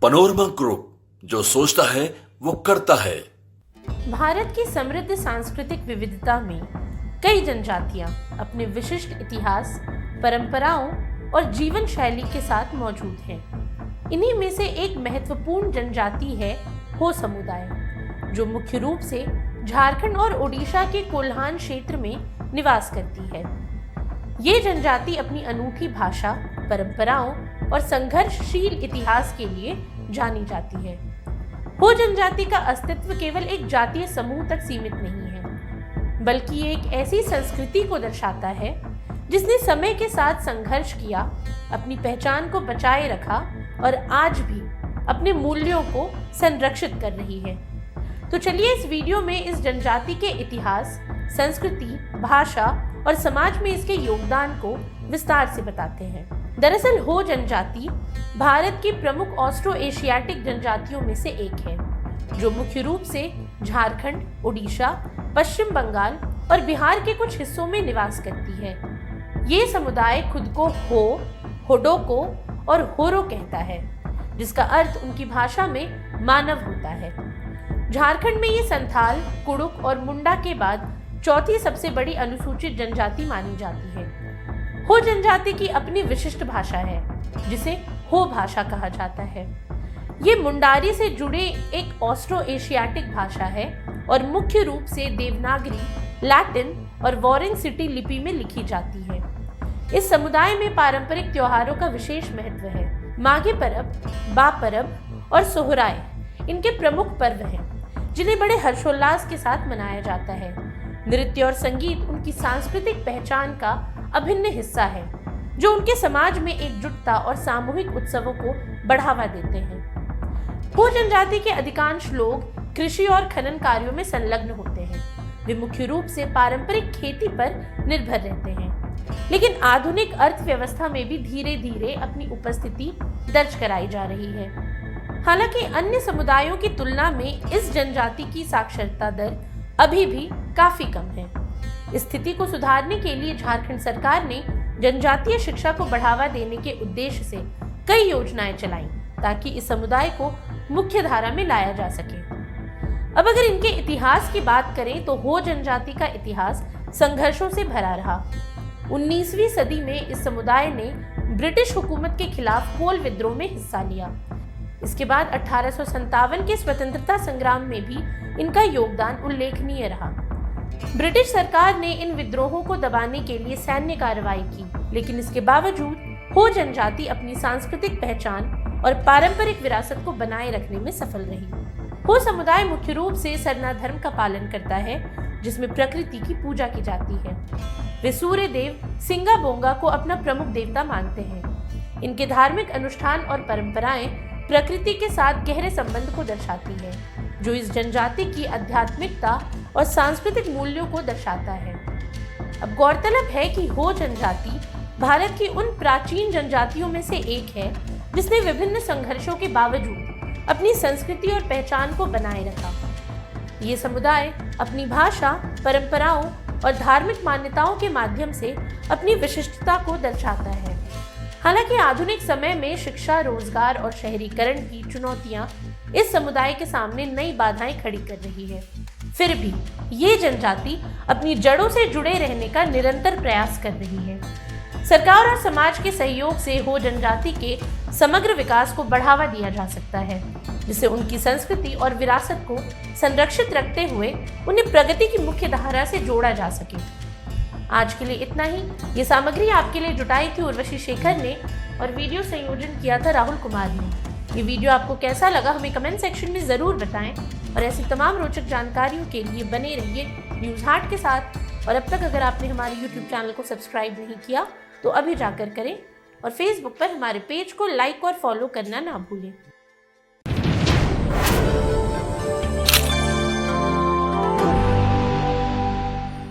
Panorama group, जो सोचता है वो करता है। भारत की समृद्ध सांस्कृतिक विविधता में कई जनजातियां अपने विशिष्ट इतिहास, परंपराओं और जीवन शैली के साथ मौजूद हैं। इन्हीं में से एक महत्वपूर्ण जनजाति है हो समुदाय, जो मुख्य रूप से झारखंड और ओडिशा के कोल्हान क्षेत्र में निवास करती है। ये जनजाति अपनी अनूठी भाषा, परंपराओं और संघर्षशील इतिहास के लिए जानी जाती है। हो जनजाति का अस्तित्व केवल एक जातीय समूह तक सीमित नहीं है, बल्कि ये एक ऐसी संस्कृति को दर्शाता है जिसने समय के साथ संघर्ष किया, अपनी पहचान को बचाए रखा और आज भी अपने मूल्यों को संरक्षित कर रही है। तो चलिए इस वीडियो में इस जनजाति के इतिहास, संस्कृति, भाषा और समाज में इसके योगदान को विस्तार से बताते हैं। दरअसल हो जनजाति भारत की प्रमुख ऑस्ट्रो एशियाटिक जनजातियों में से एक है, जो मुख्य रूप से झारखंड, ओडिशा, पश्चिम बंगाल और बिहार के कुछ हिस्सों में निवास करती है। ये समुदाय खुद को हो, होडोको और होरो कहता है, जिसका अर्थ उनकी भाषा में मानव होता है। झारखंड में ये संथाल, कुड़ुक और मुंडा के बाद चौथी सबसे बड़ी अनुसूचित जनजाति मानी जाती है। हो जनजाति की अपनी विशिष्ट भाषा है, जिसे हो भाषा कहा जाता है। ये मुंडारी से जुड़े एक ऑस्ट्रो एशियाटिक भाषा है और मुख्य रूप से देवनागरी, लैटिन और वॉरेन सिटी लिपि में लिखी जाती है। इस समुदाय में पारंपरिक त्योहारों का विशेष महत्व है। माघी परब, बा परब और सोहराय इनके प्रमुख पर्व हैं, जिन्हें बड़े हर्षोल्लास के साथ मनाया जाता है। नृत्य और संगीत उनकी सांस्कृतिक पहचान का अभिन्न हिस्सा है, जो उनके समाज में एकजुटता और सामूहिक उत्सवों को बढ़ावा देते हैं। हो जनजाति के अधिकांश लोग कृषि और खनन कार्यों में संलग्न होते हैं। वे मुख्य रूप से पारंपरिक खेती पर निर्भर रहते हैं, लेकिन आधुनिक अर्थव्यवस्था में भी धीरे धीरे अपनी उपस्थिति दर्ज कराई जा रही है। हालांकि अन्य समुदायों की तुलना में इस जनजाति की साक्षरता दर अभी भी काफी कम है। स्थिति को सुधारने के लिए झारखंड सरकार ने जनजातीय शिक्षा को बढ़ावा देने के उद्देश्य से कई योजनाएं चलाईं, ताकि इस समुदाय को मुख्य धारा में लाया जा सके। अब अगर इनके इतिहास की बात करें तो हो जनजाति का इतिहास संघर्षों से भरा रहा। 19वीं सदी में इस समुदाय ने ब्रिटिश हुकूमत के खिलाफ कोल विद्रोह में हिस्सा लिया। इसके बाद 1857 के स्वतंत्रता संग्राम में भी इनका योगदान उल्लेखनीय रहा। ब्रिटिश सरकार ने इन विद्रोहों को दबाने के लिए सैन्य कार्रवाई की, लेकिन इसके बावजूद हो जनजाति अपनी सांस्कृतिक पहचान और पारंपरिक विरासत को बनाए रखने में सफल रही। हो समुदाय मुख्य रूप से सरना धर्म का पालन करता है, जिसमें प्रकृति की पूजा की जाती है। वे सूर्य देव सिंगा बोंगा को अपना प्रमुख देवता मानते हैं। इनके धार्मिक अनुष्ठान और परंपराएं प्रकृति के साथ गहरे संबंध को दर्शाती है, जो इस जनजाति की आध्यात्मिकता और सांस्कृतिक मूल्यों को दर्शाता है। अब गौरतलब है कि हो जनजाति भारत की उन प्राचीन जनजातियों में से एक है, जिसने विभिन्न संघर्षों के बावजूद अपनी संस्कृति और पहचान को बनाए रखा। ये समुदाय अपनी भाषा, परंपराओं और धार्मिक मान्यताओं के माध्यम से अपनी विशिष्टता को दर्शाता है। हालांकि आधुनिक समय में शिक्षा, रोजगार और शहरीकरण की चुनौतियां इस समुदाय के सामने नई बाधाएं खड़ी कर रही है, फिर भी ये जनजाति अपनी जड़ों से जुड़े रहने का निरंतर प्रयास कर रही है। सरकार और समाज के सहयोग से हो जनजाति के समग्र विकास को बढ़ावा दिया जा सकता है, जिससे उनकी संस्कृति और विरासत को संरक्षित रखते हुए उन्हें प्रगति की मुख्य धारा से जोड़ा जा सके। आज के लिए इतना ही। ये सामग्री आपके लिए जुटाई थी उर्वशी शेखर ने और वीडियो संयोजन किया था राहुल कुमार ने। ये वीडियो आपको कैसा लगा हमें कमेंट सेक्शन में ज़रूर बताएं और ऐसी तमाम रोचक जानकारियों के लिए बने रहिए न्यूज़ हाट के साथ। और अब तक अगर आपने हमारे YouTube चैनल को सब्सक्राइब नहीं किया तो अभी जाकर करें और Facebook पर हमारे पेज को लाइक और फॉलो करना ना भूलें।